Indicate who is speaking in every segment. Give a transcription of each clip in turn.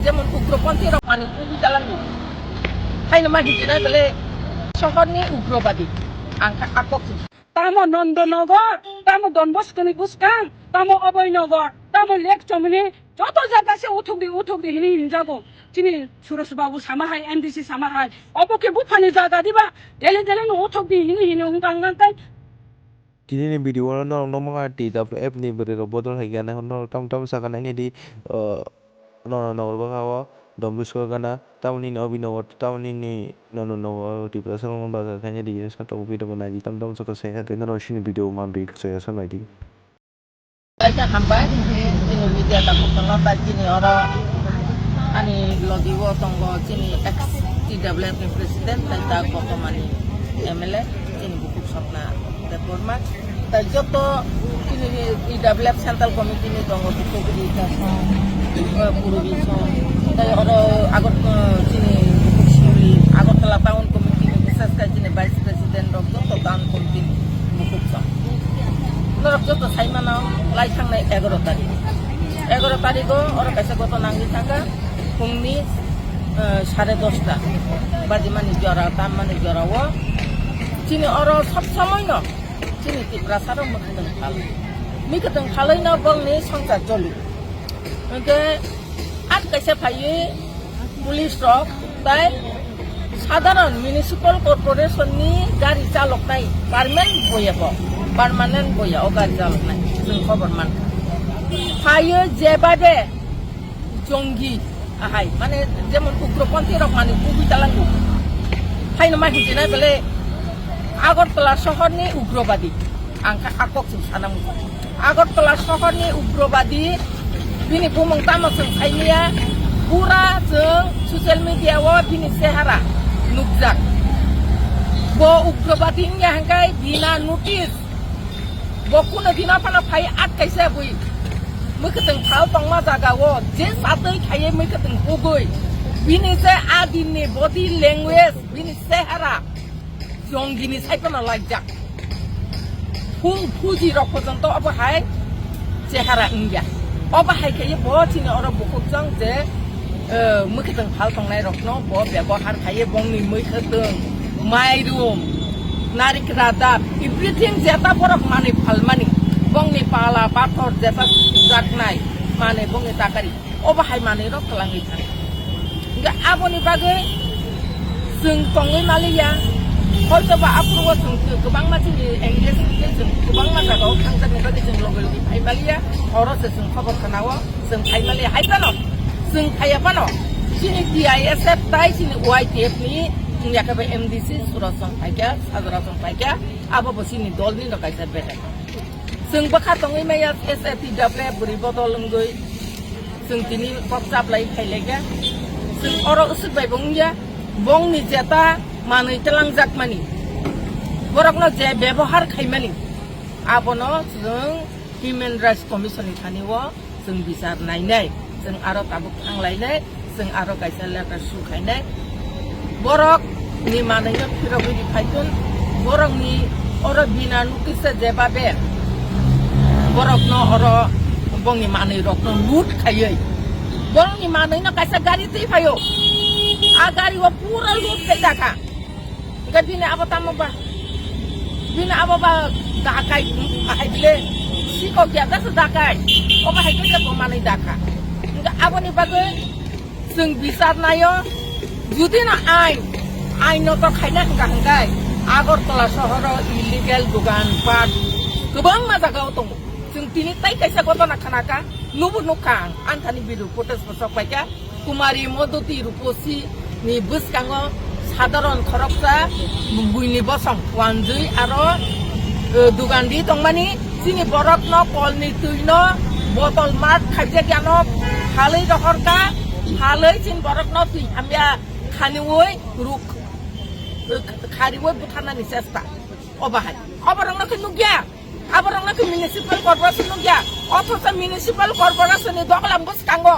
Speaker 1: যেমন উগ্রপন্থী মানে গুলি চালানো খাইনো মাহিনা বলে শহরনি উগ্রবাদী আকক
Speaker 2: tamo নন্দনগর tamo ডনবস্কনি বুসকান tamo অভয়নগর tamo লেক চমনি যত জায়গা আছে উঠুক দি হিনি যাবো চিনি সুরেশ বাবু সামাহাই এমডিসি সামাহাই অবকে বুফানি জায়গা দিবা দেলে উঠুক দি হিনি হুঙ্গাঙ্গান্তাই
Speaker 3: Kini ni video no no mga ti tapos app ni beri botol hay gana no tam sa kana ni di no ba kawa dombus ko kana tam ni no bino tam ni no ti prasa mo ba kanya di sa to video ko na di tam sa ko sa na no shin video man bi sa sa na di
Speaker 1: aja hambai ini media takut tengah tadi ni orang ani lodiwo tonggo sini ex TWF ni presiden tata koko mani MLA ini buku sapna reformat tai joto ini TWF central committee ni tonggo buku di puru biso tai orang agot sini buku suri agot telah tahun komite ni bisas ka sini vice president rokto to tahun komite buku sap Norok joto sai mana lai thang nai 11 tarik orang kaisa goto nangi thanga fungni 10:30 baji mani jora tam mani jora wo chini oro sab samay no chini ti prasaro mukhdang khal mikhdang khalai na bang ni sangsa jolu oke at kaisa phaiye police rok tai সাধারণ municipal corporation ni গাড়ি চালক নাই permanent বইয়া ও গাড়ি চালক নাই जों খবর মান ফাইয়ে যেবাদে জঙ্গি আহাই মানে যেমন উগ্রপন্থী রক মানে গুলি চালানো ফাইনো মাহিনা বলে আগরতলা শহরনি উগ্রবাদী আকক সানাম আগরতলা শহরনি উগ্রবাদী बिनि बुमं तामसं साइनिया पुरा जों ससियेल मिडियाव बिनि सेहारा नुकजाक bo ugrobadinya hangkai bina notice bo kuno dina pana phai at kaisa bui mukheteng thal tongma jaga wo je satei khaye mukheteng hugoi bini se adini body language bini sehara jongini saipana lajak hung fuji rok porjonto abo hai sehara ingya abo hai khaye bo chini ora bukukjang je mukheteng thal tongnai rokno bo ব্যবহার khaye bongni mukheteng Mairum, narik radap, everything jeta borok mani palmani, bongni pala pathor jeta jaknai, mane bongi takari, obahai mani rok kelangi thang. Enggak aboni bagai, sing tongi malia, hoyto ba apruwa sing kebang macam di English, sing kebang macam kau kangsan ni bagai sing logal di Hai malia, orang sing khabar kenawa, sing Hai malia Hai pano, sing Hai pano, sini DISF tai sini YTF ni. Ya kabe MDC surasong paika sadrasong paika abo bosini dolni no kaisa beta sing bakha tongi meya SFTW buri botol ngoi sing tini popsap lai khailega sing oro usuk bai bongya bongni jeta manui telang jakmani borokno je ব্যবহার khaimani abono sing Human Rights Commission ni thaniwo sing bisar nainai sing aro tabuk thanglai sing aro kaisa letter su khainai borok ni mananya kirabu di paitun borok ni ora bina nukisa jebabe borok no ora bongi manai rok no lut khayai borok ni manai no kaisa gari tei phayo a gari wa pura lut kai daka ga bina aba ba dakai aile siko kya das dakai oba hai ke ko manai daka ga aboni bagai sing bisar nayo যদি না আইনত খাইনা hangkai Agartala শহর illegal দোকান পাট गोबां জায়গাও दङ जों दिनै তাই কাইসা ঘটনা খানাকা নুবু নুকাं आन्थानि बिरु प्रटेस्ट बसपाइका कुमारी मदति रुपसि नि बुसकाङो साधारण खरकसा बुइनि बसं वानजै आरो दुगानदि दंमानि सिनि बरकन कलनि तुइनो बटल मार्क खाइजे ज्ञानो हालै रहरका हालै सिन बरकन तुइ आमिया खानिवoi ruk khariwoi butanani sesta obahai abarangna ke nugya abarangna ke municipal corporation nugya othosa municipal corporation ni doglam bus kango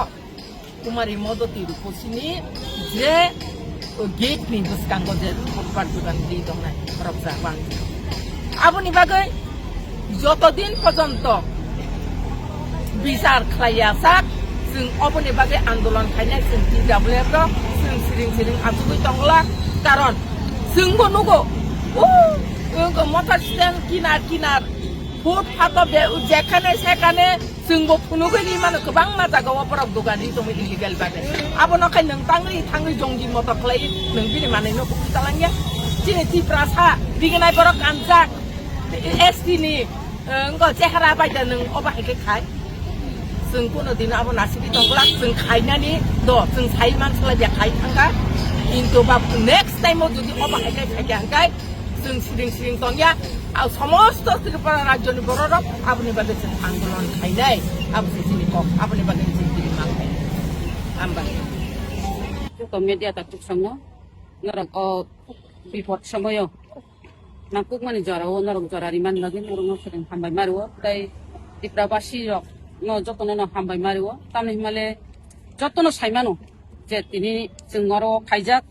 Speaker 1: kumari modoti ruposini je gate ni bus kango je potpar dugan di dongnai rabza ban aboni bagai joto din porjonto বিচার খাইয়া সাক जों अबनि बागै आन्दोलन खायनाय जों TWF रो जों सिरिं आथुगै दंला कारन जोंबो नुगो मटर स्टेन किनार भोट फातो बे जेखाने सेखाने जोंबो फुनुगैनि माने गोबां माजागाव बरक दुगानि दङ इलिगेल बादे आबनो खाय नों थाङै जंगि मटर खालाय नों बिनि माने न कुतालांया दिनै तिप्रासा दिगनाय बरक आनजाक ST नि चेहरा बायदा नों अबाहायके खाय जों कोनो दिन अब नासिबि दंब्ला जों खायनानि जों साइ मानसिला बे खाय थांगा किन्तु बा नेक्स्ट टाइमाव जुदि अबाहायके खायगांगाय जों सिरिं दंया आ समस्त त्रिपुरा राज्यनि बररक आबनि बागै जों आन्दोलन खायनाय आबनि जिनि कक आबनि बागै जों दिनि माखाय आमबा
Speaker 2: तो media tak tuksango narok bipot samoyo napuk mani jarawo narok jarari man lagi narok sering hambai maruo tai tiprabasi rok no jotono no hambai maruo tamni himale jotono saimano je tini jengoro khaijak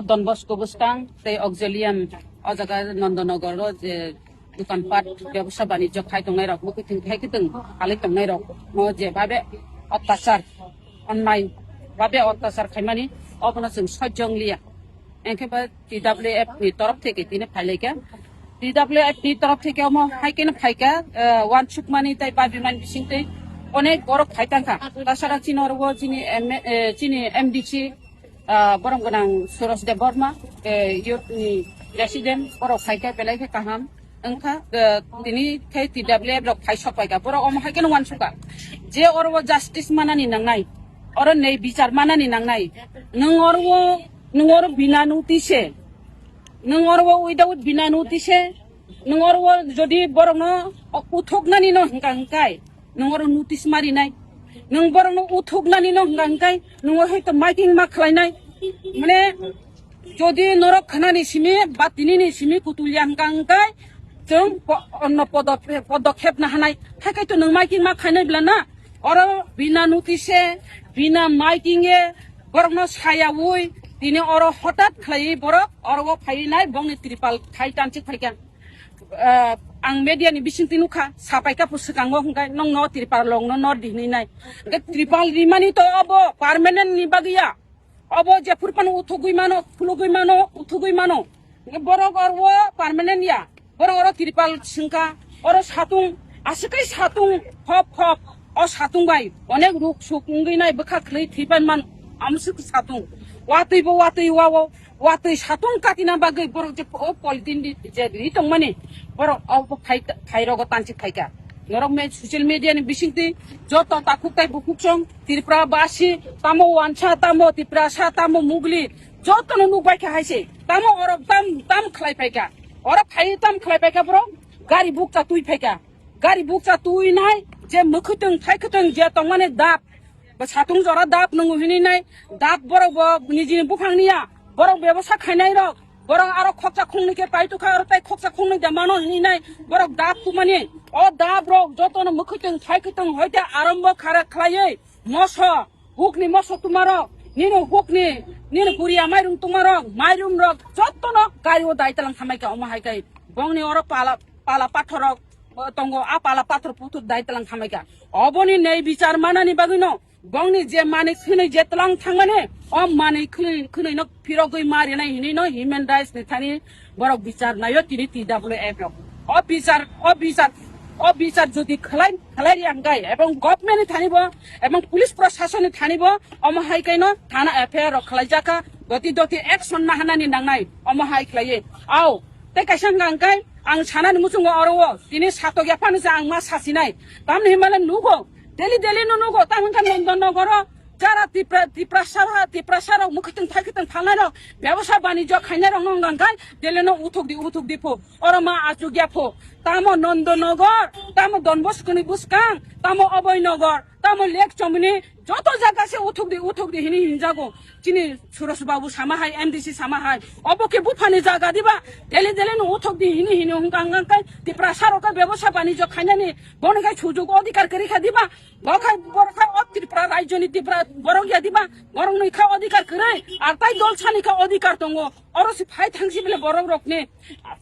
Speaker 2: Don Bosco Bustang tai auxilium ajaga Nandanagar ro je dukanpat ব্যবসা বাণিজ্য খাই tongnai rok mukiting khai kitung ali tongnai rok mo je babe অত্যাচার অন্যায় ভাবে অত্যাচার খাইমানি অবনা जों সহ্যংলিয়া একেবারে TWF नि तरफ থেকে তিনি ফাইলাইকা TWF नि तरफ থেকে মো হাইকেন ফাইকা ওয়ান সুকমানি তাই বাবিমান বিসিংতে অনেক বড় ফাইতাঙ্কা তাছাড়া চিনরবো চিনি MDC বরংগনাং সুরজদেব বর্মা ইউরোপনি প্রেসিডেন্ট বড় ফাইকা বেলাইকে কাহাম ओंखा दिनी खाय TWF रok फाइ सपायगा बरो अम हायकेन वान सुका जे अरबो जस्टिस मानानि नांनाय और नै बिचार मानानि नांनाय नों अरबो बिना नोटिसे नों अरबो उइदाउट बिना नोटिसे नों अरबो जदि बरनो उथुकनानि न हंगांकाय नों अर नोटिस मारिनाय नों बरनो उथुकनानि न हंगांकाय नों हयतो माइकिं मा खालायनाय माने जदि नरक खानानि सिमी बा तिनिनि सिमी कुतुलिया हंगांकाय जों अन्न पदक्षेप ना हानाय थाखायथ' नों माइकिं मा खायनायब्ला ना और बिना नोटिसे बिना माइकिंगे बरनो सायावै दिनै और हठात खालायै बरक और फायनाय बंनि त्रिपाल खाय तानसि फायगा आं मेडियानि बिसिंति नुखा सापायका पुसकांगो हंगाय नों न त्रिपाल लंनो न दिनैनाय त्रिपाल रिमानि तो अब पार्मानेन्ट नि बागैया अब जे फुरपान उथुगै मानो बरक और पार्मानेन्ट या बरक और त्रिपाल सिंका और सातुं आसिकै सातुं हप अ सातुं बाय अनेक रुक सुकुंगैनाय बखा खलै थैबान मान आमसुक सातुं वातै सातुं काटिना बागै बरक जे पलिटिन जे रितं माने बरक अब फाइरग तानसि फाइका नरक मे सोशल मीडिया नि बिसिंति जत ताकुकताय बुकुचं त्रिपुरा बासी तामो वानसा तामो त्रिपुरासा तामो मुगली जतनो नुबायखा हायसे तामो अरब ताम खलाय फाइका और फाइ ताम खलाय फाइका ब्रो गारि बुकचा तुइ फाइका गारि बुकचा तुइ नाय जे मखुतों थाइखुतों जे तंमाने दाब सातुं जरा दाब नंगु हिनिनाय दाब बरक निजिनि बुफांनिया बरक व्यवसाय खायनाय रक बरक आरो खक्सा खुंनिके पाइतुखा और ताइ खक्सा खुंनि दामानो हिनिनाय बरक दाब कुमानि अ दाब रक जतनो मखुतों थाइखुतों हयते आरम्भ खारा खलायै मस हुकनि मस तुमारो निनो हुकनि निनो पुरिया माइरुं तुमारो माइरुं रक जतनो गायो दाइतलां थामायका अमाहायकाय बंनि और पाला पाथरक तंगो आ पाला पाथर पुथुर दाइतलां थामायका अबनि नै बिचार मानानि बागैनो बंनि जे माने खनै जेतलां थांमाने अ माने खनै न फिरगै मारिनाय हिनै न ह्युमन राइट्स नि थानि बरक बिचार नायो तिनि TWF रक अ बिचार जदि खलाय आंगाय एवं गभर्नमेन्ट थानिब एवं पुलिस प्रशासन थानिब अमहायकायन थाना FIR खलायजाका दति एक्शन नाहानानि नांनाय अमहाय खलायै आव ते कायसां आंगाय आं सानानि मुसुंगो अरवो दिनै सातग्या फानोजा आं मा सासिनाय तामनि हिमालय नुगो डेली नुगो तामनका नन्दनगर जारा तिप्रासार मुखितों थाइखुतों थानाय व्यवसाय बाणिज्य खायनाय रं नंगांगाय डेलिनो उथुक दिफो और मा आजुग्याफो तामो नन्दनगर तामो Don Bosco नि बुसकां तामो अभयनगर तामो लेक चमनि जत जागासे उथुक दि हिनि हिनजागो चिनि सुरज बाबु सामाहाय MDC सामाहाय अबके बुफानि जागा दिबा डेली नो उथुक दि हिनि हुंगांगांकाय तिप्रासारका व्यवसाय बाणिज्य खायनानि बनगाय सुजुग अधिकार करिखा दिबा बरखा त्रिपुरा राज्यनि त्रिपुरा बरंगिया दिबा बरंनिखा अधिकार करे आर ताइ दलसानिखा अधिकार दङ अरसि फाइ थांसि बेले बरं रकनि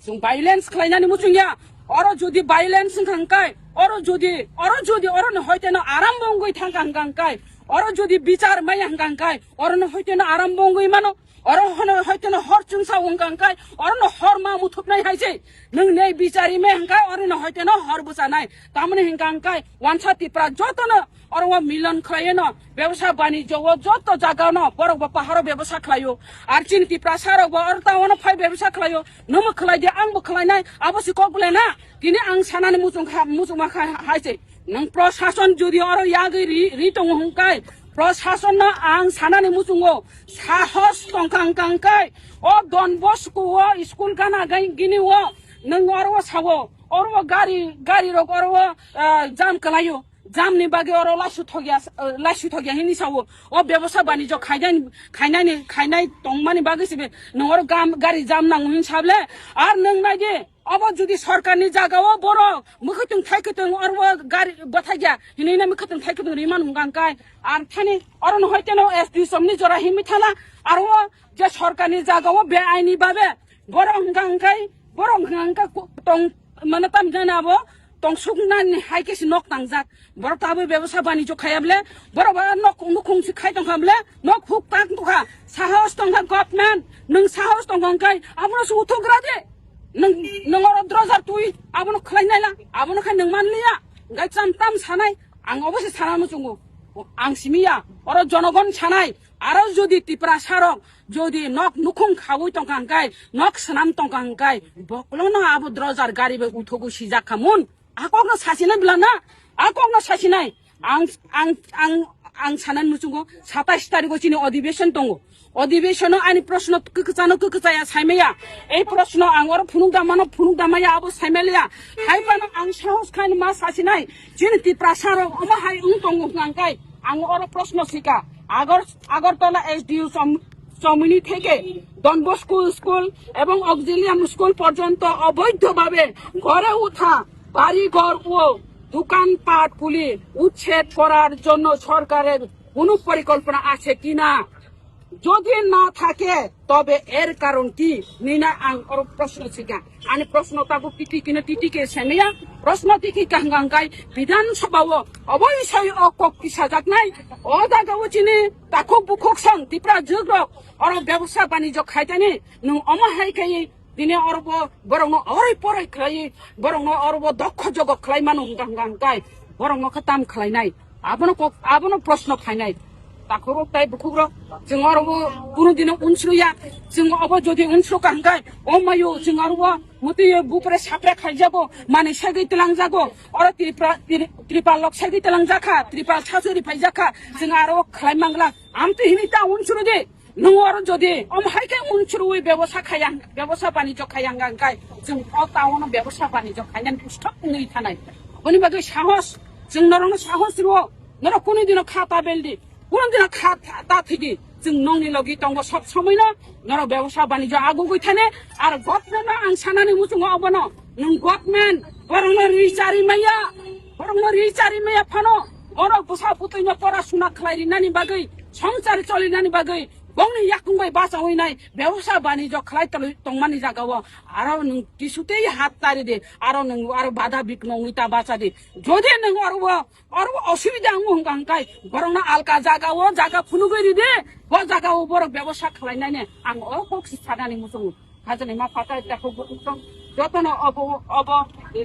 Speaker 2: जों violence खालायनानि मुजुंया Oro jodi violence hangkai, oro jodi oro no hoite no aram bongoi hangkai, oro jodi bicar mai hangkai, oro no hoite no aram bongoi mano, oro hoite no hor chungsa hangkai, oro no hor ma mutup nai haise, nung nei bicari me hangkai, oro no hoite no hor busa nai, tamne hangkai, wansa tipra joto no, oro wa milan khaye no, ব্যবসা বাণিজ্য ও যত জায়গা না বড় পাহাড় ব্যবসা খালাইও আর চিনতি প্রাসার আর তাওন phi ব্যবসা খালাইও নম খালাই দে আংবো খালাইনাই আবসি কগলে না তিনি আং সানানি মুচুমা হাইছে নং প্রশাসন যদি আর ইয়াগৈ রিটং হংকাই প্রশাসন না আং সানানি মুচুঙ্গো সাহস টংকাংকাংকাই ও ডন বসকো ও স্কুল গানা গিনি ও নং আর ও সাবো আর ও গাড়ি রক আর ও জাম খালাইও জামনি বাগে অর লাসু থগিয়া হিনি সাও ও ব্যবসা বাণিজ্য খাইনাই টংমানি বাগে সিবে নর গাড়ি জাম নাঙ্গু হিন সাবলে আর নং নাইদে अब जुदी सरकारनि जागाव बर मुखतुं थाइखतुं अरव गारि बथागिया हिनैना मुखतुं थाइखतुं रिमान हुंगांकाय आर थानि अरन हयतेनो एसडि समनि जरा हिमिथाला आरो जे सरकारनि जागाव बे आइनि बाबे बर हुंगांकाय टं माने ताम जानाबो टंसुगनानि हाइकेसि नक तांजात बर ताबो व्यवसाय बाणिज्य खायाबले बर बा नक मुखुंसि खाइदं खामले नक हुक ताक तुखा साहस टंगा गभर्नमेन्ट नों साहस टंगांकाय आबोसो उथुग्रा दे नों द्रजार तुई आबनो खलायनायला आबनो खाय नों मानलिया गाय चामताम सानाय आं अबसे साना मुचुंगो आं सिमिया अर जनगण सानाय आरो जदि तिप्रा सारक जदि नक नुखुं खावै टंकांकाय नक सनाम टंकांकाय बकलनो आबो द्रजार गारिबे उथगु सिजाखामुन आकगनो सासिनाय बिलाना आकगनो सासिनाय आं सानान मुचुंगो 27 तारिखो चिनि अधिवेशन दंगो अधिवेशन आनि प्रश्न ककचाया साइमेया ए प्रश्न आंगर फुनुंदामाया आबो साइमेलिया हाइबानो आं साहस खाइन मा सासिनाय जिन तिप्रा सारो अमा हाइ उंतंगो गांकाय आं और प्रश्न सिका আগরতলা এসডিউ সমিতি থেকে ডন বসকো স্কুল এবং অক্সিলিয়াম স্কুল পর্যন্ত অবৈধভাবে গড়ে ওঠা বাড়িঘর ও দোকানপাট পুলি উচ্ছেদ করার জন্য সরকারের কোনো পরিকল্পনা আছে কিনা যদি না থাকে তবে এর কারণ কি নিনা আং और प्रश्न सिका आनि प्रश्न ताको टिटिके सेमेया प्रश्न टिकि गांगांगाय विधानसभाव अबयसय अकक्ति साजाकनाय अ जागाव चिनि ताको बुखक सं तिप्रा जग्रक और व्यवसाय बाणिज्य खायतानि नों अमहायखाय दिने अरब बरंनो अरै परै खाय बरंनो अरब दक्ष जग खाय मानु गांगांगाय बरंनो खताम खायनाय आबनो प्रश्न फायनाय ताखरो ताइ बुखुग्र जों अरब कुनु दिन उनस्रुया जों अब जदि उनस्रु गांगाय ओ मायो जों अरब मते बुपरे साप्रे खायजागो माने सागै तलां जागो और त्रिपा लक सागै तलां जाखा त्रिपा छासुरि फायजाखा जों अरब खायमांगला आमते हिनिता उनस्रु दे नों अर जदि अमहायके उनस्रुय व्यवसाय बाणिज्य खायांगांगाय जों अ टाउन व्यवसाय बाणिज्य खायनान पुस्तक नै थानाय बनि बागै साहस जों नरनो साहस रो नर कुनु दिन खाता बेलदि কোনদিন খাতা থেকে जों नंनि लगि दंग सब समयनो नर व्यवसाय बाणिज्य आगुगै थाने आर गभर्नमेन्ट आं सानानि मुचुङो अबनो नों गभर्नमेन्ट बरंनो रिचारि मैया फानो और बुसा पुतैनो परासुना खालायरिनानि बागै संसार चलिनानि बागै गंनि याकुंबाय बासावैनाय व्यवसाय बाणिज्य खालाय तंमानि जागाव आरो नों किसुतेय हात तारि दे आरो नों आरो बाधा बिकनंगिता बासा दे जदि नों आरो असुबिदा हंगांकाय बरंना आलका जागा फुनुगैरि दे ब जागाव बर व्यवसाय खालायनायने आं अकक्सि सानानि मुसुं हाजने मा फाता ताखौ बुथुम जतन अब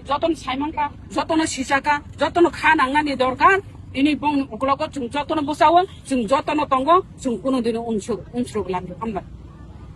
Speaker 2: जतन साइमांका जतन सिसाका जतन खानांगानि दरकार ini bong ukloko chung jotono busawo chung jotono tongo chung kuno dino unsur lan hambat